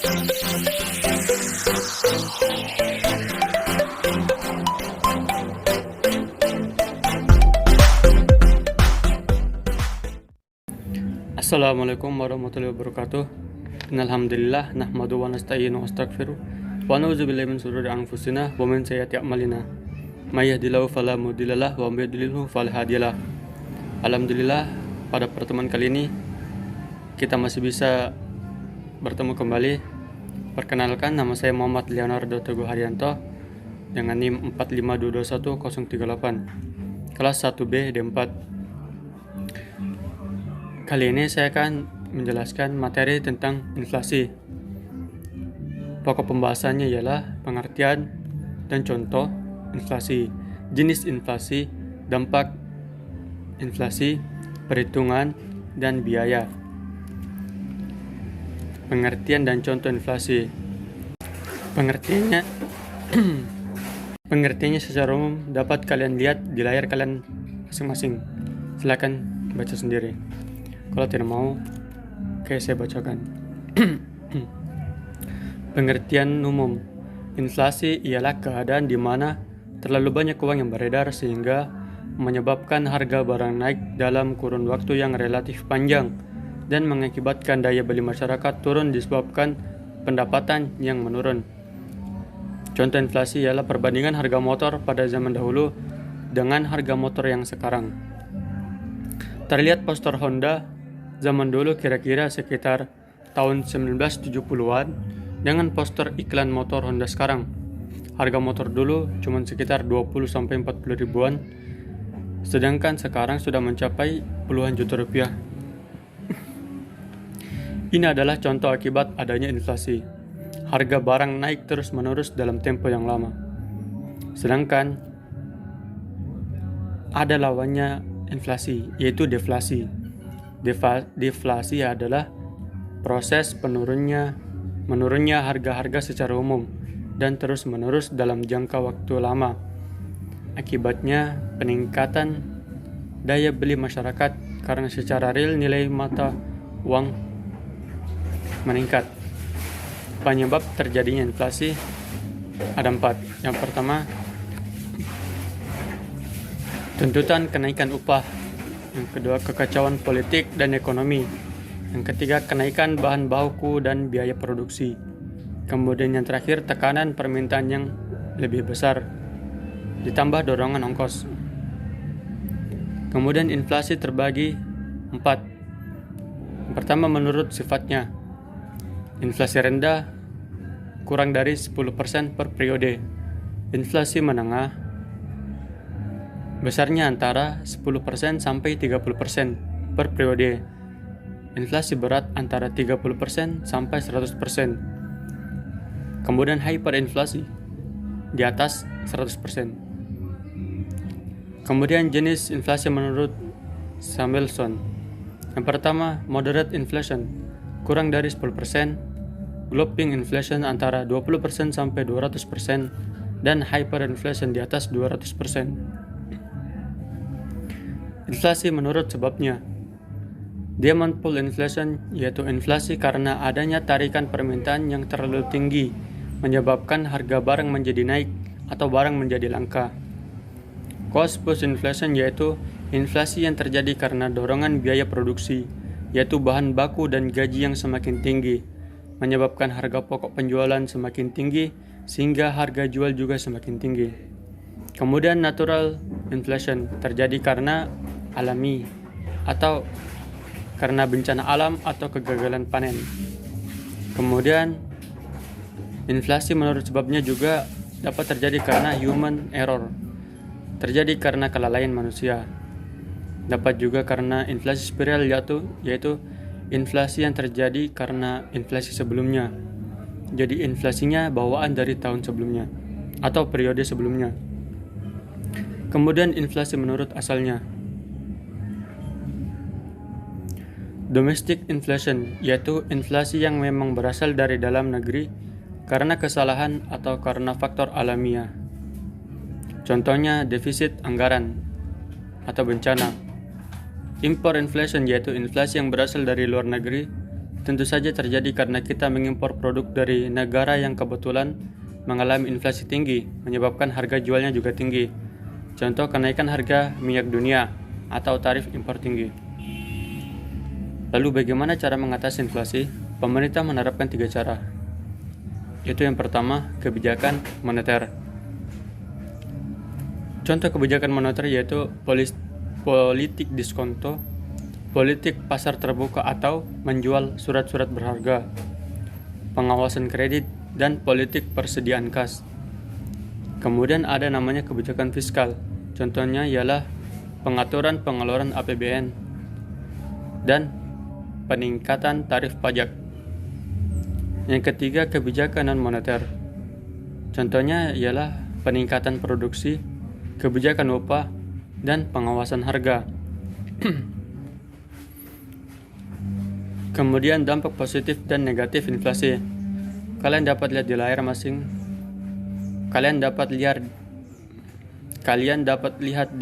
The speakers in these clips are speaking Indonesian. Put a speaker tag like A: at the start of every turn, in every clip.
A: Assalamualaikum warahmatullahi wabarakatuh. Innalhamdulillah nahmadu wa nasta'inu wa nastaghfiruh wa na'udzu billahi min shururi anfusina wa min sayyiati a'malina. May yahdihillahu fala mudhillalah wa may yudlilhu fala hadiyalah. Alhamdulillah, pada pertemuan kali ini kita masih bisa bertemu kembali. Perkenalkan, nama saya Muhammad Leonardo Teguh Haryanto dengan NIM 45221-038 kelas 1B D4. Kali ini saya akan menjelaskan materi tentang inflasi. Pokok pembahasannya ialah pengertian dan contoh inflasi, jenis inflasi, dampak inflasi, perhitungan, dan biaya. Pengertian dan contoh inflasi. Pengertiannya secara umum dapat kalian lihat di layar kalian masing-masing. Silakan baca sendiri. Kalau tidak mau, saya bacakan. Pengertian umum. Inflasi ialah keadaan di mana terlalu banyak uang yang beredar sehingga menyebabkan harga barang naik dalam kurun waktu yang relatif panjang dan mengakibatkan daya beli masyarakat turun disebabkan pendapatan yang menurun. Contoh inflasi ialah perbandingan harga motor pada zaman dahulu dengan harga motor yang sekarang. Terlihat poster Honda zaman dulu kira-kira sekitar tahun 1970-an dengan poster iklan motor Honda sekarang. Harga motor dulu cuma sekitar 20-40 ribuan, sedangkan sekarang sudah mencapai puluhan juta rupiah. Ini adalah contoh akibat adanya inflasi. Harga barang naik terus-menerus dalam tempo yang lama. Sedangkan ada lawannya inflasi, yaitu deflasi. Deflasi adalah proses menurunnya harga-harga secara umum dan terus-menerus dalam jangka waktu lama. Akibatnya peningkatan daya beli masyarakat karena secara real nilai mata uang meningkat. Penyebab terjadinya inflasi ada 4. Yang pertama, tuntutan kenaikan upah. Yang kedua, kekacauan politik dan ekonomi. Yang ketiga, kenaikan bahan baku dan biaya produksi. Kemudian yang terakhir, tekanan permintaan yang lebih besar ditambah dorongan ongkos. Kemudian inflasi terbagi 4. Yang pertama, menurut sifatnya. Inflasi rendah kurang dari 10% per periode. Inflasi menengah besarnya antara 10% sampai 30% per periode. Inflasi berat antara 30% sampai 100%. Kemudian hyperinflasi di atas 100%. Kemudian jenis inflasi menurut Samuelson. Yang pertama, moderate inflation kurang dari 10%, galloping inflation antara 20% sampai 200%, dan hyperinflation di atas 200%. Inflasi menurut sebabnya. Demand pull inflation, yaitu inflasi karena adanya tarikan permintaan yang terlalu tinggi menyebabkan harga barang menjadi naik atau barang menjadi langka. Cost push inflation, yaitu inflasi yang terjadi karena dorongan biaya produksi, yaitu bahan baku dan gaji yang semakin tinggi, menyebabkan harga pokok penjualan semakin tinggi sehingga harga jual juga semakin tinggi. Kemudian natural inflation terjadi karena alami atau karena bencana alam atau kegagalan panen. Kemudian inflasi menurut sebabnya juga dapat terjadi karena human error, terjadi karena kelalaian manusia. Dapat juga karena inflasi spiral, yaitu inflasi yang terjadi karena inflasi sebelumnya. Jadi inflasinya bawaan dari tahun sebelumnya atau periode sebelumnya. Kemudian inflasi menurut asalnya. Domestic inflation, yaitu inflasi yang memang berasal dari dalam negeri karena kesalahan atau karena faktor alamiah. Contohnya defisit anggaran atau bencana. Import inflation, yaitu inflasi yang berasal dari luar negeri tentu saja terjadi karena kita mengimpor produk dari negara yang kebetulan mengalami inflasi tinggi, menyebabkan harga jualnya juga tinggi. Contoh kenaikan harga minyak dunia atau tarif impor tinggi. Lalu bagaimana cara mengatasi inflasi? Pemerintah menerapkan 3 cara. Yaitu yang pertama, kebijakan moneter. Contoh kebijakan moneter yaitu politik diskonto, politik pasar terbuka atau menjual surat-surat berharga, pengawasan kredit, dan politik persediaan kas. Kemudian ada namanya kebijakan fiskal. Contohnya ialah pengaturan pengeluaran APBN dan peningkatan tarif pajak. Yang ketiga, kebijakan non-moneter. Contohnya ialah peningkatan produksi, kebijakan upah, dan pengawasan harga. Kemudian dampak positif dan negatif inflasi. Kalian dapat lihat di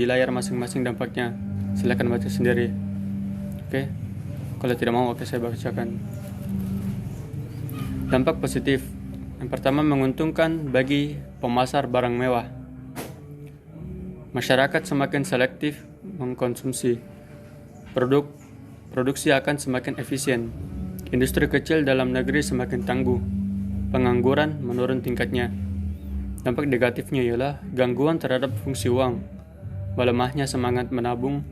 A: layar masing-masing dampaknya. Silakan baca sendiri. Oke. Kalau tidak mau, saya bacakan. Dampak positif. Yang pertama, menguntungkan bagi pemasar barang mewah. Masyarakat semakin selektif mengkonsumsi. Produksi akan semakin efisien. Industri kecil dalam negeri semakin tangguh. Pengangguran menurun tingkatnya. Dampak negatifnya ialah gangguan terhadap fungsi uang, melemahnya semangat menabung,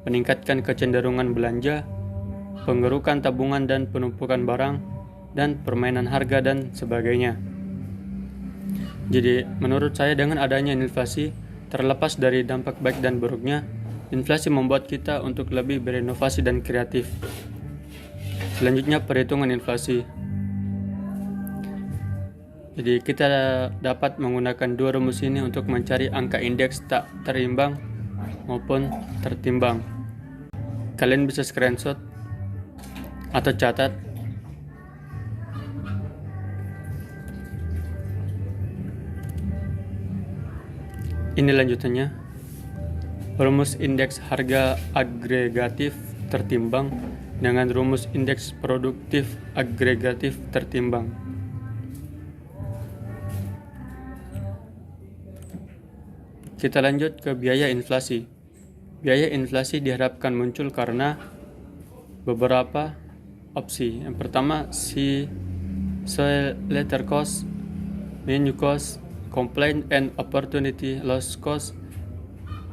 A: meningkatkan kecenderungan belanja, pengerukan tabungan dan penumpukan barang, dan permainan harga dan sebagainya. Jadi menurut saya dengan adanya inflasi, terlepas dari dampak baik dan buruknya, inflasi membuat kita untuk lebih berinovasi dan kreatif. Selanjutnya, perhitungan inflasi. Jadi kita dapat menggunakan 2 rumus ini untuk mencari angka indeks tak terimbang maupun tertimbang. Kalian bisa screenshot atau catat. Ini lanjutannya. Rumus indeks harga agregatif tertimbang dengan rumus indeks produktif agregatif tertimbang. Kita lanjut ke biaya inflasi. Biaya inflasi diharapkan muncul karena beberapa opsi. Yang pertama, letter cost, menu cost, complaint and opportunity loss cost,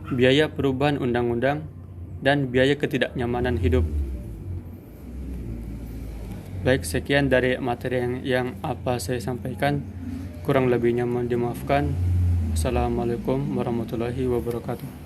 A: biaya perubahan undang-undang, dan biaya ketidaknyamanan hidup. Baik, sekian dari materi yang apa saya sampaikan. Kurang lebihnya mohon dimaafkan. Assalamualaikum warahmatullahi wabarakatuh.